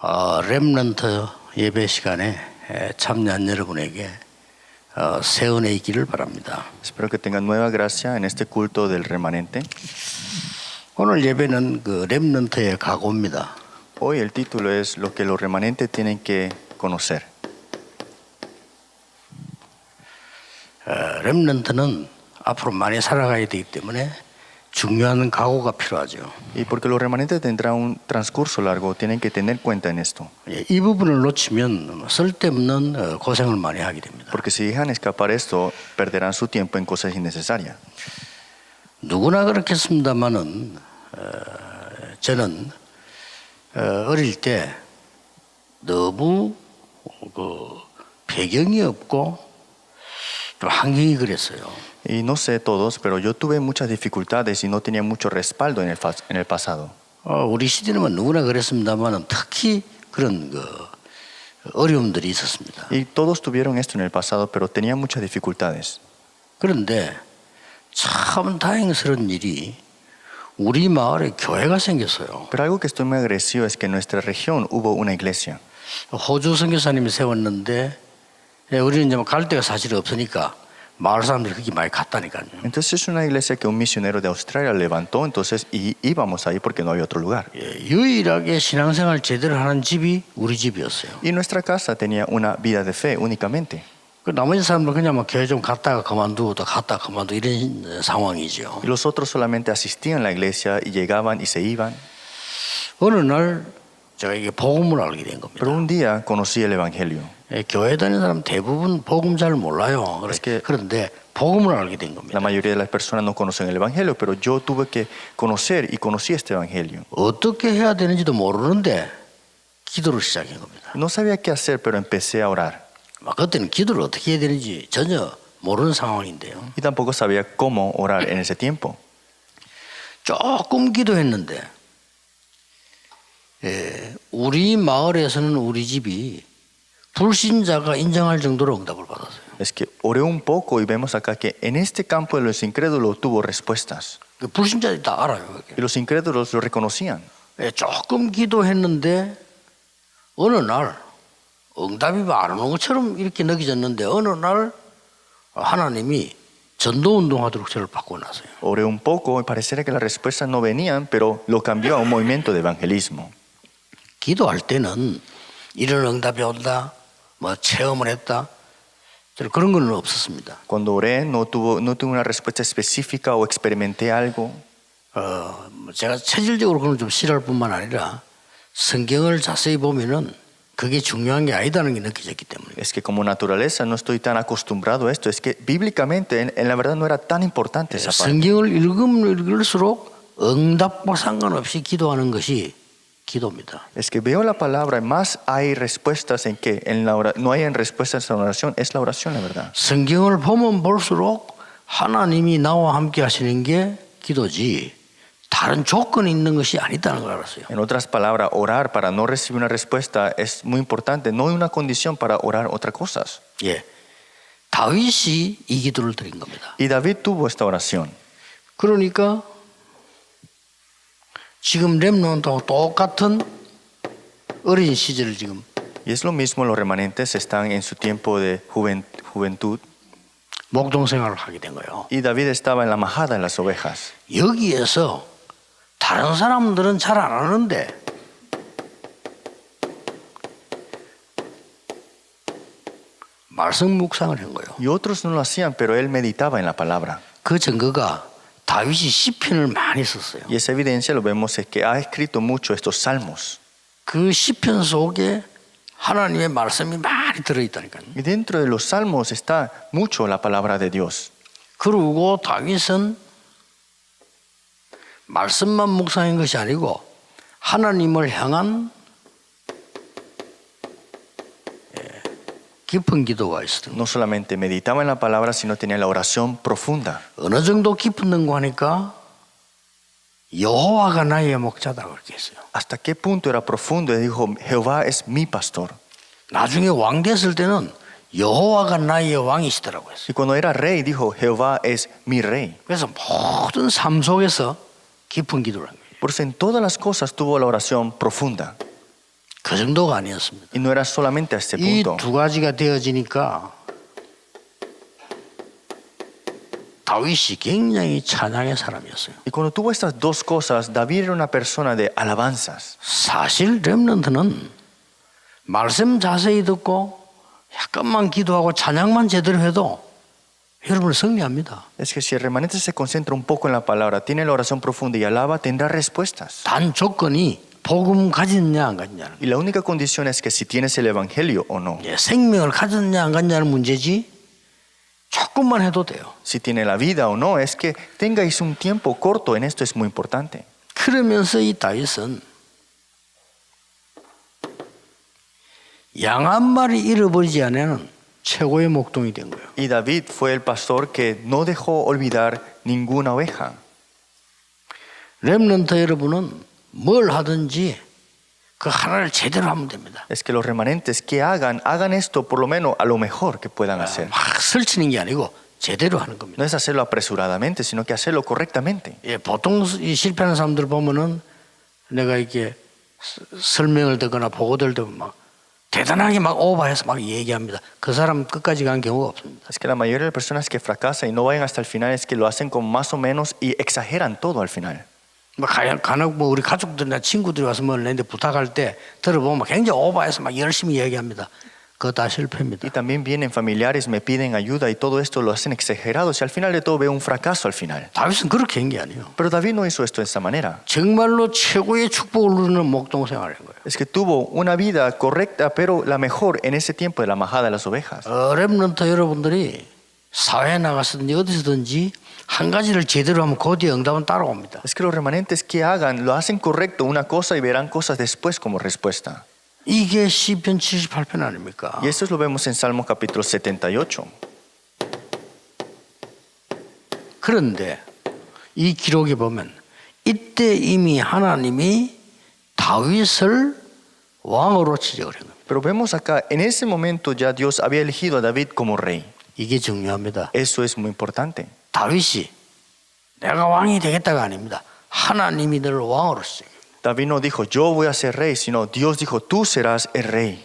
렘넌트 예배 시간에 참여한 여러분에게 새 은혜 있기를 바랍니다. Espero que tengan nueva gracia en este culto del remanente. 오늘 예배는 그 렘넌트의 각오입니다. Hoy el título es lo que los remanentes tienen que conocer. 렘넌트는 앞으로 많이 살아가야 되기 때문에 중요한 각오가 필요하죠. Y porque los remanentes tendrán un transcurso largo, tienen que tener cuenta en esto. 이 부분을 놓치면 쓸데없는 고생을 많이 하게 됩니다. Porque si dejan escapar esto, perderán su tiempo en cosas innecesarias. 누구나 그렇겠습니다만은 저는 어릴 때 너무 그 배경이 없고 좀 환경이 그랬어요. Y no sé todos, pero yo tuve muchas dificultades y no tenía mucho respaldo en el pasado. 우리 시대는 누구나 그랬습니다만은 특히 그런 어려움들이 있었습니다. Y todos tuvieron esto en el pasado, pero tenían muchas dificultades. 그런데 참 다행스러운 일이 우리 마을에 교회가 생겼어요. Pero algo que estoy muy agradecido es que en nuestra región hubo una iglesia. 호주 선교사님이 세웠는데 우리는 이제 갈 데가 사실 없으니까 마을 사람들이 거기 많이 갔다니까요. Entonces es una iglesia que un misionero de Australia levantó, entonces y íbamos ahí porque no había otro lugar. 유일하게 신앙생활 제대로 하는 집이 우리 집이었어요. Y nuestra casa tenía una vida de fe únicamente. 그 나머지 사람들은 그냥 뭐 교회 좀 갔다가 그만두고 또 갔다가 그만두고 이런 상황이죠. Y los otros solamente asistían a la iglesia y llegaban y se iban. 어느 날 제가 이게 복음을 알게 된 겁니다. Pero un día conocí el evangelio. 교회 다니는 사람 대부분 복음 잘 몰라요. 그런데 복음을 알게 된 겁니다. La mayoría de las personas no conocen el evangelio, pero yo tuve que conocer y conocí este evangelio. 어떻게 해야 되는지도 모르는데 기도를 시작한 겁니다. No sabía qué hacer, pero empecé a orar. 그때는 기도를 어떻게 해야 되는지 전혀 모르는 상황인데요. Y tampoco sabía cómo orar en ese tiempo. 조금 기도했는데 우리 마을에서는 우리 집이 불신자가 인정할 정도로 응답을 받았어요. Es que oré un poco y vemos acá que en este campo de los incrédulos tuvo respuestas. 불신자들이 다 알아요. Y los incrédulos lo reconocían. 조금 기도했는데 어느 날 응답이 안 오는 것처럼 이렇게 느껴졌는데 어느 날 하나님이 전도운동하도록 저를 바꿔놨어요. Oré un poco y pareciera que las respuestas no venían, pero lo cambió a un movimiento de evangelismo. 기도할 때는 이런 응답이 온다, 뭐 체험을 했다, 그런 건 없었습니다. Cuando oré no tuve una respuesta específica o experimenté algo. 제가 체질적으로 그건 좀 싫어할 뿐만 아니라 성경을 자세히 보면은 그게 중요한 게 아니다는 게 느껴졌기 때문에. Es que como naturaleza no estoy tan acostumbrado a esto. Es que bíblicamente en la verdad no era tan importante esa parte. 성경을 읽으면 읽을수록 응답과 상관없이 기도하는 것이 기도입니다. Es que veo la palabra, más hay respuestas en que no hay respuestas en la oración, es la oración la verdad. 성경을 보면 볼수록 하나님이 나와 함께 하시는 게 기도지 다른 조건이 있는 것이 아니다는 걸 알았어요. En otras palabras, orar para no recibir una respuesta es muy importante. No hay una condición para orar otras cosas. 예, 다윗이 이 기도를 드린 겁니다. Y David tuvo esta oración. 그러니까 지금 렘넌트하고 똑같은 어린 시절을 지금. Y es lo mismo, los remanentes están en su tiempo de juventud. 목동 생활을 하게 된 거예요. Y David estaba en la majada de las ovejas. 여기에서 다른 사람들은 잘 안 하는데 말씀 묵상을 한 거예요. Y otros no lo hacían, pero él meditaba en la palabra. 그 증거가 다윗이 시편을 많이 썼어요. Y esa evidencia lo vemos es que ha escrito mucho estos salmos. 그 시편 속에 하나님의 말씀이 많이 들어있다니까요. Y dentro de los salmos está mucho la palabra de Dios. 그리고 다윗은 말씀만 묵상한 것이 아니고 하나님을 향한 깊은 기도가 있었던 No solamente meditaba en la palabra, sino tenía la oración profunda. 어느 정도 깊었는가 하니까 여호와가 나의 목자다 그렇게 했어요. ¿Hasta qué punto era profundo? Y dijo, Jehová es mi pastor. 나중에 왕 됐을 때는 여호와가 나의 왕이시더라고요. Y cuando era rey, dijo, Jehová es mi rey. 그래서 모든 삶 속에서 깊은 기도를 한 거예요. Por eso en todas las cosas tuvo la oración profunda. 그 그 정도가 아니었습니다. Y no era solamente a este 이 punto. 두 가지가 되어지니까 다윗이 굉장히 찬양의 사람이었어요. Y cuando tuvo estas dos cosas, David era una persona de alabanzas. 사실 렘넌트는 말씀 자세히 듣고 약간만 기도하고 찬양만 제대로 해도 여러분을 승리합니다. Es que si el remanente se concentra un poco en la palabra, tiene la oración profunda y alaba, tendrá respuestas. 단 조건이 복음 가졌냐 안 가졌냐는 Y la única condición es que si tienes el evangelio o no. 거예요. 생명을 가졌냐 안 가졌냐는 문제지 조금만 해도 돼요. Si tiene la vida o no, es que tengáis un tiempo corto en esto, es muy importante. 그러면서 이 다윗은 양 한 마리 잃어버리지 않으면 최고의 목동이 된 거예요. Y David fue el pastor que no dejó olvidar ninguna oveja. 렘넌트 여러분은 뭘 하든지 그 하나를 제대로 하면 됩니다. Es que los remanentes que hagan esto por lo menos a lo mejor que puedan hacer. 막 설치는 게 아니고 제대로 하는 겁니다. No es hacerlo apresuradamente, sino que hacerlo correctamente. 예, 보통 이 실패하는 사람들 보면은 내가 이렇게 설명을 듣거나 보고들 듣면 막 대단하게 막 오버해서 막 얘기합니다. 그 사람 끝까지 간 경우가 없습니다. Es que la mayoría de las personas que fracasan y no vayan hasta el final es que lo hacen con más o menos y exageran todo al final. 뭐 간혹 뭐 우리 가족들이나 친구들이 와서 뭘 내는데 부탁할 때 들어보면 굉장히 오버해서 막 열심히 얘기합니다. 그거 다 실패입니다. Y también vienen familiares, me piden ayuda y todo esto lo hacen exagerados y al final de todo veo un fracaso al final. 다윗은 그렇게 한 게 아니에요. Pero David no hizo esto de esa manera. 정말로 최고의 축복을 누리는 목동 생활을 한 거예요. Es que tuvo una vida correcta, pero la mejor en ese tiempo de la majada de las ovejas. 렘넌트 여러분들이 사회에 나가서든지 어디서든지 한 가지를 제대로 하면 그 뒤에 응답은 따라옵니다. Es que los remanentes que hagan, lo hacen correcto una cosa y verán cosas después como respuesta. 이게 시편 78편 아닙니까? Y esto lo vemos en Salmo capítulo 78. 그런데 이 기록에 보면 이때 이미 하나님이 다윗을 왕으로 지적을 한 겁니다. Pero vemos acá, en ese momento ya Dios había elegido a David como rey. 이게 중요합니다. Eso es muy importante. 다윗이 내가 왕이 되겠다가 아닙니다. 하나님이 너를 왕으로 지적해요. David no dijo, yo voy a ser rey, sino Dios dijo, tú serás el rey.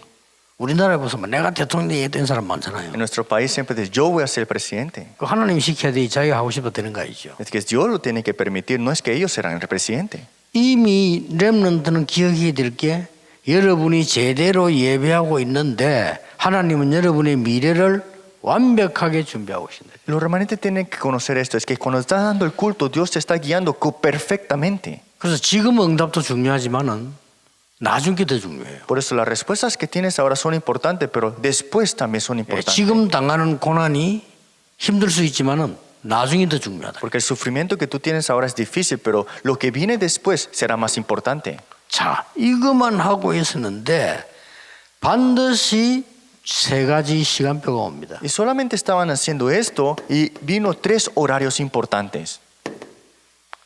우리나라에 보면 내가 대통령 얘기했던 사람 많잖아요. En nuestro país siempre dice, yo voy a ser el presidente. 그 하나님이 시켜야 돼 자기가 하고 싶어 되는 거 아니죠. Es que Dios lo tiene que permitir, no es que ellos serán el presidente. 이미 렘넌트는 기억해야 될 게 여러분이 제대로 예배하고 있는데 하나님은 여러분의 미래를 완벽하게 준비하고 계신다. Los remanentes tienen que conocer esto, es que cuando estás dando el culto, Dios te está guiando perfectamente. 그래서 지금 응답도 중요하지만은 나중 게 더 중요해요. Por eso las respuestas que tienes ahora son importantes, pero después también son importantes. 지금 당하는 고난이 힘들 수 있지만은 나중이 더 중요하다. Porque el sufrimiento que tú tienes ahora es difícil, pero lo que viene después será más importante. 자, 이것만 하고 있었는데 반드시 세 가지 시간표가 옵니다. Y solamente estaban haciendo esto y vino 3 horarios importantes.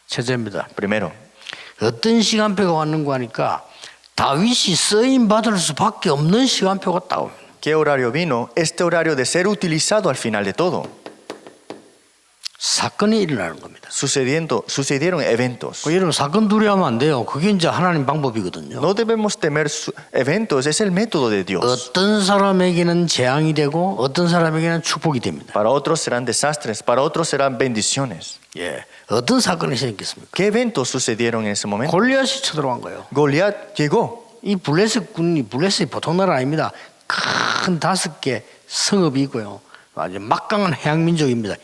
첫째입니다. Primero, 어떤 시간표가 왔는가 하니까 다윗이 쓰임 받을 수밖에 없는 시간표가 딱 옵니다. ¿qué horario vino? Este horario de ser utilizado al final de todo. 사건이 일어나는 겁니다. Sucedieron eventos. 여러분 사건 두려워하면 안 돼요. 그게 이제 하나님 방법이거든요. No debemos temer eventos, es el método de Dios. 어떤 사람에게는 재앙이 되고 어떤 사람에게는 축복이 됩니다. Para otros serán desastres, para otros serán bendiciones. 예, 어떤 사건이 생겼습니까? ¿Qué eventos sucedieron en ese momento? 골리앗이 쳐들어간 거예요. Goliat llegó. 이 블레셋이 보통 나라 아닙니다. 큰 5개 성읍이 있고요. 아주 막강한 해양 민족입니다.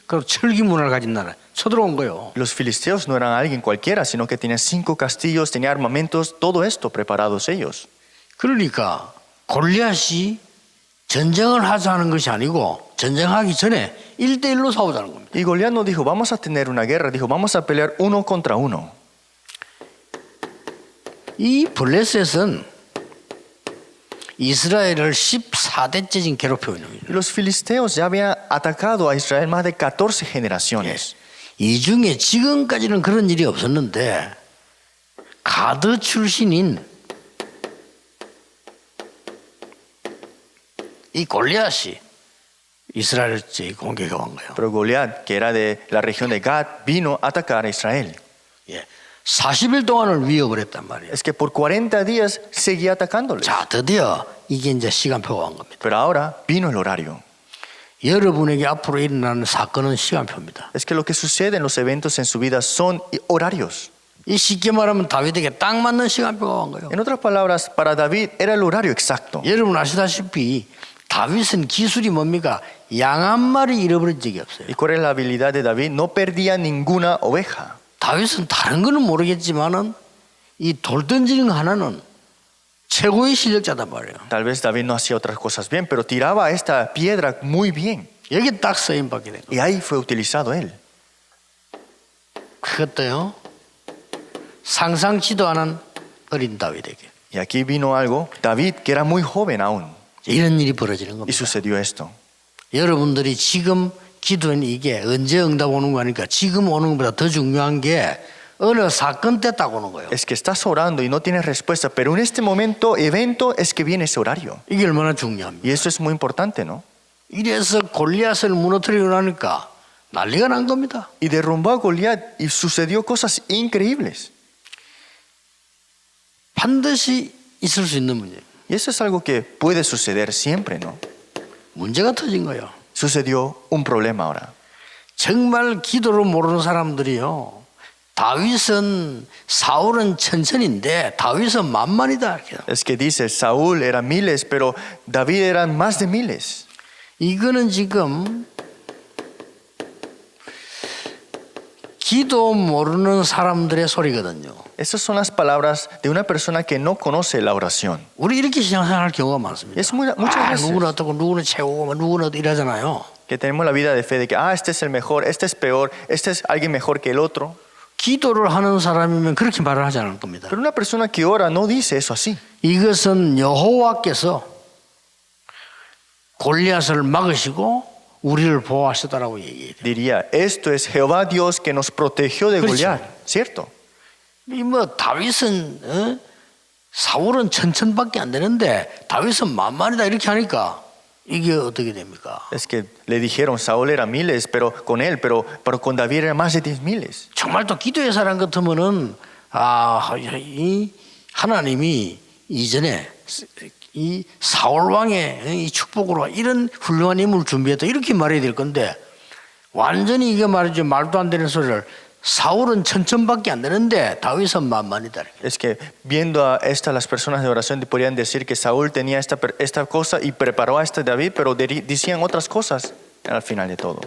그 철기 문화를 가진 나라 쳐들어온 거예요. Los filisteos no eran alguien cualquiera, sino que tenían 5 castillos, tenían armamentos, todo esto preparados ellos. 그러니까 골리앗이 전쟁을 하자는 것이 아니고 전쟁하기 전에 1대1로 싸우자는 겁니다. Y Goliat no dijo, vamos a tener una guerra, dijo, vamos a pelear 1 contra 1. 이 블레셋은 이스라엘을 14대째 지금 괴롭히고 있는 거예요. Los filisteos ya habían atacado a Israel más de 14 generaciones. 이 중에 지금까지는 그런 일이 없었는데 가드 출신인 이 골리앗이 이스라엘을 공격해 온 거예요. Pero Goliat, que era de la región de Gad, vino a atacar a Israel. 예, 40일 동안을 위협을 했단 말이에요. Es que por 40 días seguía atacándoles. 자, 드디어 이게 이제 시간표가 온 겁니다. Pero ahora vino el horario. 여러분에게 앞으로 일어나는 사건은 시간표입니다. Es que lo que sucede en los eventos en su vida son horarios. 이 쉽게 말하면 다윗에게 딱 맞는 시간표가 온 거예요. En otras palabras, para David era el horario exacto. 여러분 아시다시피 다윗은 기술이 뭡니까? 양 한 마리 잃어버린 적이 없어요. ¿Y cuál es la habilidad de David? No perdía ninguna oveja. 다윗은 다른 거는 모르겠지만은 이 돌 던지는 거 하나는 최고의 실력자단 말이에요. Tal vez David no hacía otras cosas bien, pero tiraba esta piedra muy bien. 여기 딱 쓰임 받게 된 거예요. Y ahí fue utilizado él. 그것도요. 상상치도 않은 어린 다윗에게 Y aquí vino algo. David, que era muy joven aún, 이런 일이 벌어지는 y 겁니다. sucedió esto. 여러분들이 지금 기도는 이게 언제 응답 오는 거니까 지금 오는 것보다 더 중요한 게 어느 사건 때 딱 오는 거예요. Es que estás orando y no tienes respuesta, pero en este momento, evento, es que viene ese horario. 이게 얼마나 중요합니까? Y eso es muy importante, ¿no? 이래서 골리앗을 무너뜨리고 나니까 난리가 난 겁니다. Y derrumbó a Goliat y sucedió cosas increíbles. 반드시 있을 수 있는 문제예요. Y eso es algo que puede suceder siempre, ¿no? 문제가 터진 거예요. Sucedió un problema ahora. 정말 기도를 모르는 사람들이요. 다윗은 사울은 천천인데 다윗은 만만이다. 이렇게. Es que dice, Saúl era miles, pero David eran más de miles. 이거는 지금 기도 모르는 사람들의 소리거든요. Esas son las palabras de una persona que no conoce la oración. 우리 이렇게 생각할 경우가 많습니다. Es muchas veces 누구는 어떻고 누구는 최고고 누구는 어떻고 이러잖아요. que tenemos la vida de fe de que, este es el mejor, este es peor, este es alguien mejor que el otro. 기도를 하는 사람이면 그렇게 말을 하지 않을 겁니다. Pero una persona que ora no dice eso así. 이것은 여호와께서 골리앗을 막으시고 우리를 보호하시더라고 얘기해요. Diría, esto es Jehová Dios que nos protegió de Goliat, ¿cierto? 이 뭐 다윗은 사울은 천천밖에 안 되는데 다윗은 만만이다 이렇게 하니까 이게 어떻게 됩니까? Es que le dijeron, Saúl era miles, pero con David era más de 10 miles. 정말 또 기도의 사람 같으면은 이 하나님이 이전에 이 사울 왕의 이 축복으로 이런 훌륭한 인물을 준비했다 이렇게 말해야 될 건데 완전히 이게 말이죠 말도 안 되는 소리를 사울은 천천밖에 안 되는데 다윗은 만만이다. Es que viendo a estas las personas de oración podrían decir que Saúl tenía esta cosa y preparó a este David, pero decían otras cosas al final de todo.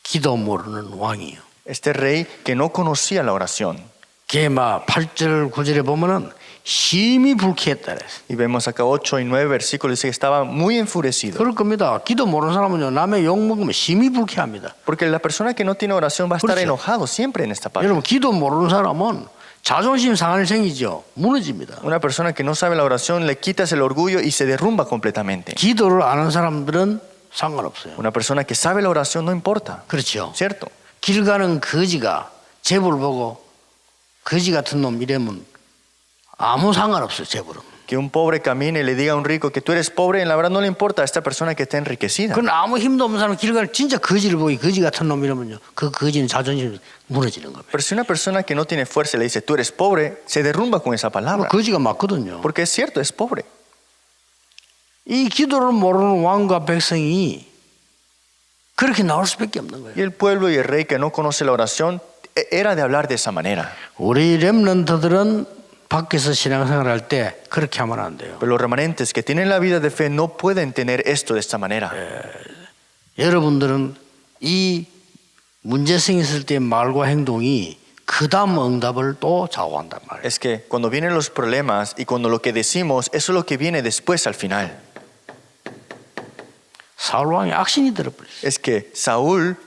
기도 모르는 왕이요. Este rey que no conocía la oración. 게마 8절 9절에 보면은 심히 불쾌했다 그랬어요. Y vemos acá 8 y 9 versículos, dice que estaba muy enfurecido. 그럴 겁니다. 기도 모르는 사람은요 남의 욕 먹으면 심히 불쾌합니다. Porque la persona que no tiene oración va a estar enojado siempre en esta parte. 여러분 기도 모르는 사람은 자존심 상할 생기죠. 무너집니다. Una persona que no sabe la oración le quitas el orgullo y se derrumba completamente. 기도를 아는 사람들은 상관없어요. Una persona que sabe la oración no importa. 그렇죠. ¿Cierto? 길 가는 거지가 제불 보고 거지 같은 놈 이러면 아무 상관없어요. 제불은. Que un pobre camine y le diga a un rico que tú eres pobre, la verdad no le importa a esta persona que está enriquecida. 그건 아무 힘도 없는 사람 길 가는 진짜 거지를 보고 거지 같은 놈 이러면요. 그 거지는 자존심이 무너지는 겁니다. Pero si una persona que no tiene fuerza le dice tú eres pobre, se derrumba con esa palabra. 거지가 맞거든요. Porque es cierto, es pobre. 이 기도를 모르는 왕과 백성이 그렇게 나올 수밖에 없는 거예요. Y el pueblo y el rey que no conoce la oración era de hablar de esa manera. 우리 렘넌트들은 밖에서 신앙생활할 때 그렇게 하면 안 돼요. Pero los remanentes que tienen la vida de fe no pueden tener esto de esta manera. 여러분들은 이 문제성이 있을 때 말과 행동이 그 다음 응답을 또 좌우한단 말이에요. Es que cuando vienen los problemas y cuando lo que decimos, eso es lo que viene después al final. 사울 왕이 악신이 들어버렸어요. Es que Saúl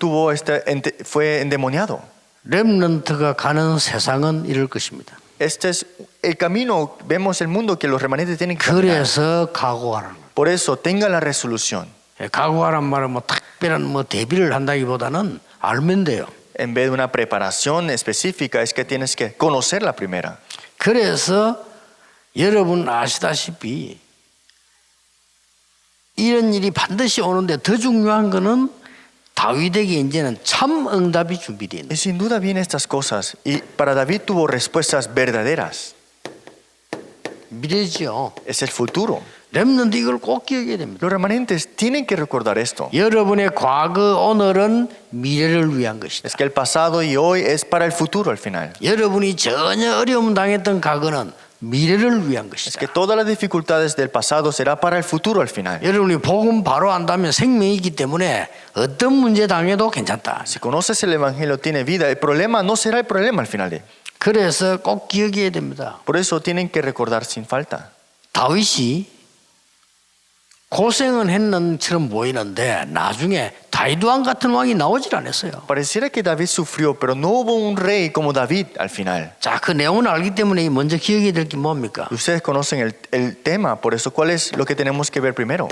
fue endemoniado. 렘넌트가 가는 세상은 이럴 것입니다. Este es el camino, vemos el mundo que los remanentes tienen que caminar. 그래서 각오하라는 거예요. Por eso, tenga la resolución. 각오하란 말은 뭐 특별한 대비를 한다기보다는 알면 돼요. En vez de una preparación específica, es que tienes que conocer la primera. 그래서 여러분 아시다시피 이런 일이 반드시 오는데 더 중요한 거는 다윗에게 이제는 참 응답이 준비되어 있는. Y sin duda vienen estas cosas. Y para David tuvo respuestas verdaderas. 미래지요. Es el futuro. 렘넌트 이걸 꼭 기억해야 됩니다. Los remanentes tienen que recordar esto. 여러분의 과거, 오늘은 미래를 위한 것이다. Es que el pasado y hoy es para el futuro al final. 여러분이 전혀 어려움 당했던 과거는 미래를 위한 Es que 것이다. todas las dificultades del pasado será para el futuro al final. 여러분이 복음 바로 안다면 생명이 있기 때문에 어떤 문제 당해도 괜찮다. Si conoces el evangelio, tiene vida. El problema no será el problema al final. 그래서 꼭 기억해야 됩니다. Por eso tienen que recordar sin falta. 다윗이 고생은 했는처럼 보이는데 나중에 다윗 왕 같은 왕이 나오질 않았어요. Pareciera que David sufrió, pero no hubo un rey como David al final. 자, 그 내용을 알기 때문에 먼저 기억해야 될 게 뭡니까? Ustedes conocen el tema, por eso, ¿cuál es lo que tenemos que ver primero?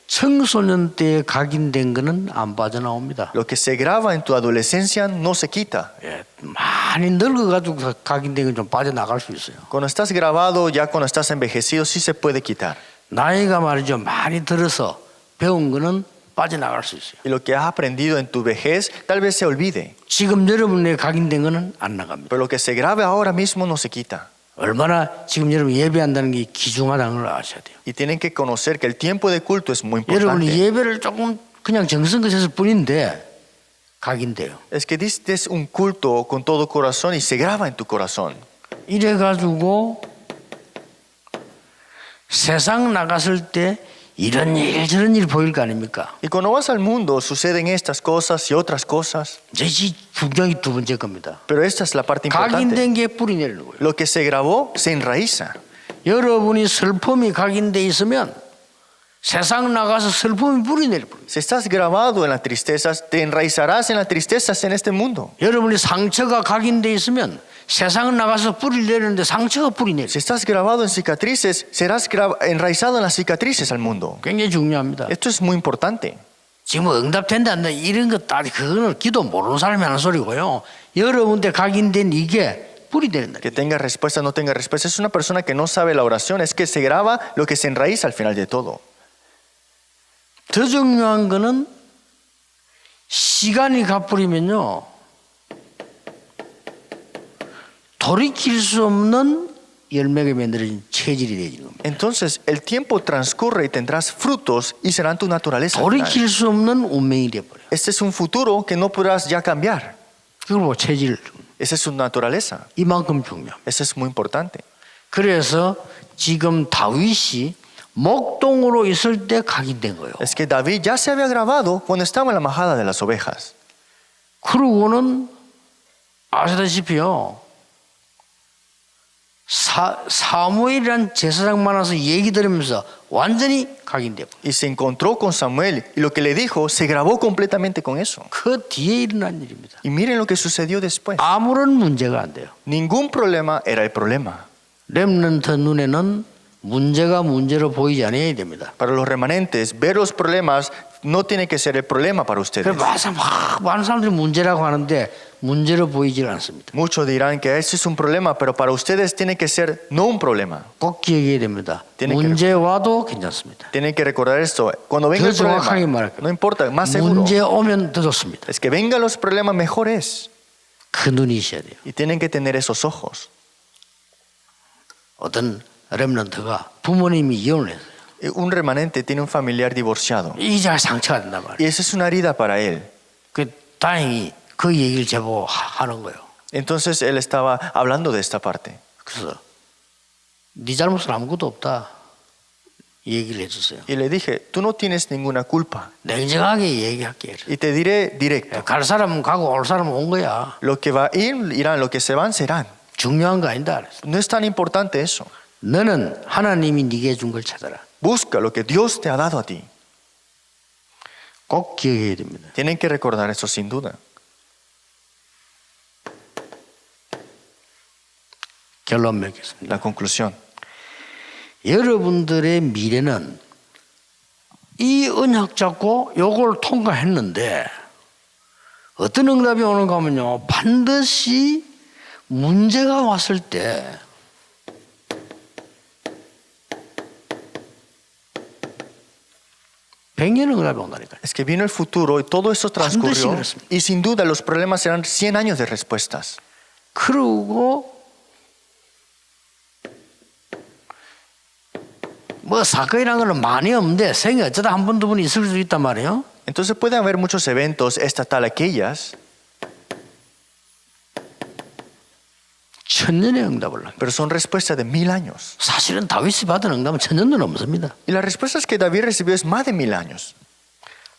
청소년 때에 각인된 거는 안 빠져나옵니다. Lo que se graba en tu adolescencia no se quita. 예, 많이 늙어가지고 각인된 건 좀 빠져나갈 수 있어요. Cuando estás grabado, ya cuando estás envejecido, sí se puede quitar. 나이가 말이죠. 많이 들어서 배운 거는 빠져나갈 수 있어요. Y lo que has aprendido en tu vejez, tal vez se olvide. 지금 여러분의 각인된 거는 안 나갑니다. Pero lo que se grabe ahora mismo no se quita. 얼마나 지금 여러분 예배한다는 게 귀중하다는 걸 아셔야 돼요. Y tienen que conocer que el tiempo de culto es muy 여러분이 importante. 예배를 조금 그냥 정성껏 했을 뿐인데 각인돼요. Es que diste un culto con todo corazón y se graba en tu corazón. 이래가지고 세상 나갔을 때 이런 일 저런 일 보일 거 아닙니까? Y cuando vas al mundo suceden estas cosas y otras cosas. 이것이 중요한 두 번째 겁니다. Pero esta es la parte importante. 각인된 게 뿌리 내리는 거예요. Lo que se grabó se enraiza. 여러분이 슬픔이 각인돼 있으면 세상 나가서 슬픔이 뿌리 내릴 거예요. Si estás grabado en las tristezas, te enraizarás en las tristezas en este mundo. 여러분이 상처가 각인돼 있으면 세상 나가서 뿌리 내리는데 상처가 뿌리 내려. Si estás grabado en cicatrices, serás enraizado en las cicatrices al mundo. 굉장히 중요합니다. Esto es muy importante. 지금 응답된다 안 돼. 이런 거 딱 그거는 기도 모르는 사람이 하는 소리고요. 여러분한테 각인된 이게 뿌리 내린다. Que tenga respuesta, no tenga respuesta. Es una persona que no sabe la oración. Es que se graba lo que se enraiza al final de todo. 더 중요한 거는 시간이 가버리면요 돌이킬 수 없는 열매가 만들어진 체질이 되는 겁니다. Entonces el tiempo transcurre y tendrás frutos y serán tu naturaleza. al final. 돌이킬 수 없는 운명이 되어버려. Este es un futuro que no podrás ya cambiar. 그걸 뭐 체질 Esa es su naturaleza. 이만큼 중요합니다. Eso es muy importante. 그래서 지금 다윗이 목동으로 있을 때 각인된 거예요. Es que David ya se había grabado cuando estaba en la majada de las ovejas. 그러고는 아시다시피요. 사무엘이란 제사장 만나서 얘기 들으면서 완전히 각인돼요. Y se encontró con Samuel y lo que le dijo se grabó completamente con eso. 그 뒤에 일어난 일입니다. Y miren lo que sucedió después. 아무런 문제가 안 돼요. Ningún problema era el problema. 렘넌트 눈에는 문제가 문제로 보이지 않아야 됩니다. Para los remanentes, ver los problemas no tiene que ser el problema para ustedes. 많은 사람들이 문제라고 하는데 문제로 보이질 않습니다. Muchos dirán que ese es un problema, pero para ustedes tiene que ser no un problema. 꼭 기억해야 됩니다. Tiene que- 문제 와도 괜찮습니다. Tienen que recordar esto. Cuando venga 더 el problema, 정확하게 말할게요. no importa, más seguro. 문제 오면 더 좋습니다. Es que vengan los problemas, mejor es. 그 눈이 있어야 돼요. Y tienen que tener esos ojos. 어떤 렘넌트가 부모님이 이혼을 했어요. Un remanente tiene un familiar divorciado. 이자 상처가 된단 Y 말이에요. esa es una herida para él. 그 다행히 그 얘기를 제보고 하는 거예요. Entonces él estaba hablando de esta parte. 그래서 네 잘못은 아무것도 없다. 얘기를 해주세요. Y le dije, tú no tienes ninguna culpa. 냉정하게 얘기할게. Y te diré directo. 갈 사람은 가고 올 사람은 온 거야. Lo que va a ir, irán. Lo que se van, serán. 중요한 거 아니다. No es tan importante eso. 너는 하나님이 네게 준 걸 찾아라. Busca lo que Dios te ha dado a ti. 꼭 기억해야 됩니다. Tienen que recordar eso sin duda. 결론 맺겠습니다. La conclusión. 여러분들의 미래는 이 언약 잡고 요걸 통과했는데 어떤 응답이 오는가 하면요. 반드시 문제가 왔을 때 100년은 응답이 온다니까요. Es que vino el futuro y todo eso transcurrió. 그렇습니다. Y sin duda los problemas serán 100 años de respuestas. 그러고 뭐 사건이라는 거는 많이 없는데 생에 어쩌다 한 번 두 번 있을 수 있단 말이에요. Entonces puede haber muchos eventos, esta tal aquellas, 천년의 응답을 합니다. pero son respuestas de 1000 años. 사실은 다윗이 받은 응답은 천년도 넘습니다. Y las respuestas que David recibió es más de 1000 años.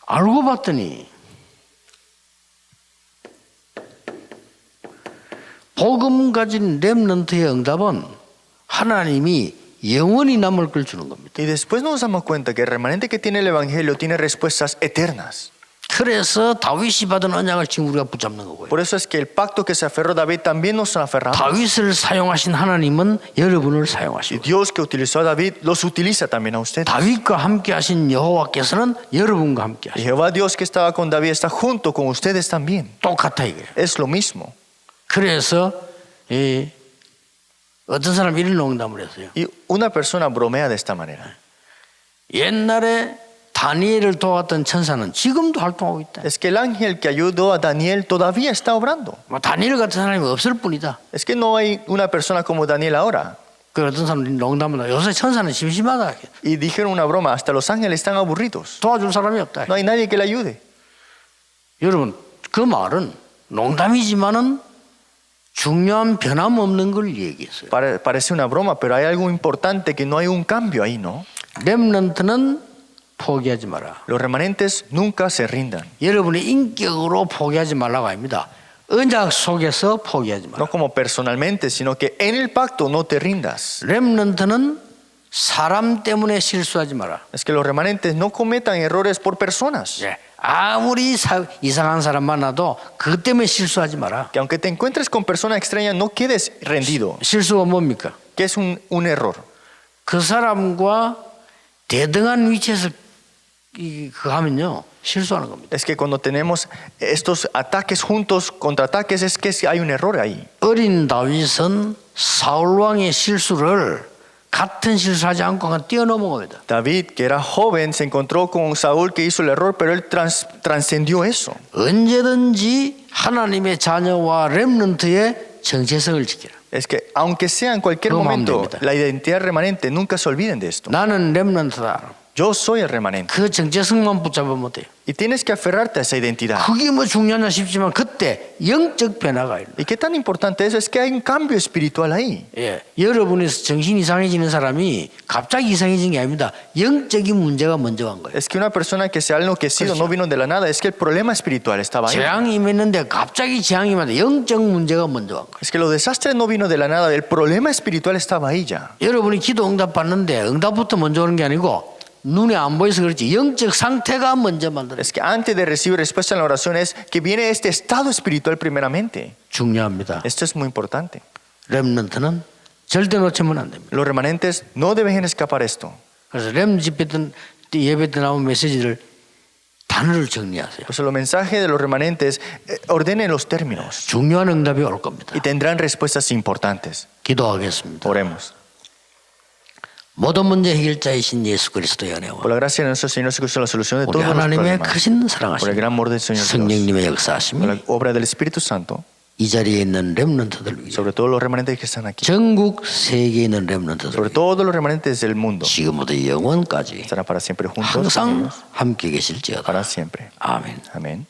알고 봤더니 복음 가진 렘넌트의 응답은 하나님이 영원히 남을 걸 주는 겁니다. Y después nos damos cuenta que el remanente que tiene el Evangelio tiene respuestas eternas. 그래서 다윗이 받은 언약을 지금 우리가 붙잡는 거고요. Por eso es que el pacto que se aferró David también nos aferramos. 다윗을 사용하신 하나님은 여러분을 Y 사용하시고 Dios que utilizó a David los utiliza también a ustedes. 다윗과 함께 하신 여호와께서는 여러분과 함께 Y 하시고 Jehová Dios que estaba con David está junto con ustedes también. 똑같아 이거예요. Es lo mismo. 그래서 어떤 사람이 이런 농담을 했어요. Y una persona bromea de esta manera. 옛날에 다니엘을 도왔던 천사는 지금도 활동하고 있다. Es que el ángel que ayudó a Daniel todavía está obrando. 뭐 다니엘 같은 사람이 없을 뿐이다. Es que no hay una persona como Daniel ahora. 그 어떤 사람들이 농담을 해요. 요새 천사는 심심하다. Y dijeron una broma, hasta los ángeles están aburridos. 도와줄 사람이 없다. No hay nadie que le ayude. 여러분 그 말은 농담이지만은 중요한 변함없는 걸 얘기했어요. Parece una broma, pero hay algo importante que no hay un cambio ahí, ¿no? 렘넌트는 포기하지 마라. Los remanentes nunca se rindan. 여러분의 인격으로 포기하지 말라고 합니다. 언약 속에서 포기하지 마라. No como personalmente, sino que en el pacto no te rindas. 렘넌트는 사람 때문에 실수하지 마라. Es que los remanentes no cometan errores por personas. 예. 아무리 이상한 사람 만나도 그것 때문에 실수하지 마라. Que aunque te encuentres con personas extrañas, no quedes rendido. 실수가 뭡니까? ¿Qué es un error? 그 사람과 대등한 위치에서 그 하면요 실수하는 겁니다. Es que cuando tenemos estos ataques juntos, contraataques, es que hay un error ahí. 어린 다윗은 사울 왕의 실수를 같은 실수하지 않고 그냥 뛰어넘어갑니다. David, que era joven, se encontró con Saúl que hizo el error, pero él trascendió eso. 언제든지 하나님의 자녀와 렘넌트의 정체성을 지키라. Es que aunque sea en cualquier No, momento, mamita. la identidad remanente, nunca se olviden de esto. 나는 렘넌트다. Yo soy el remanente. 그 정체성만 붙잡으면 돼요. Y tienes que aferrarte a esa identidad. 그게 뭐 중요하냐 싶지만 그때 영적 변화가 있는. ¿Y qué tan importante es que hay un cambio espiritual ahí? 예, 여러분이 정신 이상해지는 사람이 갑자기 이상해진 게 아닙니다. 영적인 문제가 먼저 간 거예요. Es que una persona que se ha enloquecido no vino de la nada, es que el problema espiritual estaba ahí. 재앙이 임했는데 갑자기 재앙이 임하는데 영적 문제가 먼저 간 거예요. Es que los desastres no vino de la nada, el problema espiritual estaba ahí ya. 여러분이 기도 응답 받는데 응답부터 먼저 오는 게 아니고 눈에 안 보여서 그렇지 영적 상태가 먼저 만들어요. Es que antes de recibir respuesta en la oración es que viene este estado espiritual primeramente. 중요합니다. Esto es muy importante. 렘넌트는 절대 놓치면 안 됩니다. Los remanentes no deben escapar esto. 그래서 렘 집회 때 예배 때 나온 메시지를 단어를 정리하세요. Pues los mensajes de los remanentes ordenen los términos 중요한 응답이 올 겁니다. y tendrán respuestas importantes. 기도하겠습니다. Oremos. 모든 문제 해결자이신 예수 그리스도의 은혜와 Por la gracia de nuestro Señor Jesucristo, la solución de 우리 todos los 하나님의 problemas. 크신 Por el 사랑하심 gran amor del Señor Dios. 성령님의 Por 역사하심이 la obra del Espíritu Santo. 이 자리에 있는 렘넌트들 위해 Sobre todos los remanentes que están aquí. 전국 세계에 있는 렘넌트들 Sobre 위해 todos los remanentes del mundo. 지금부터 영원까지 Estarán para siempre juntos. con 항상 ellos, 함께 계실지어다. Para siempre. 아멘. Amén.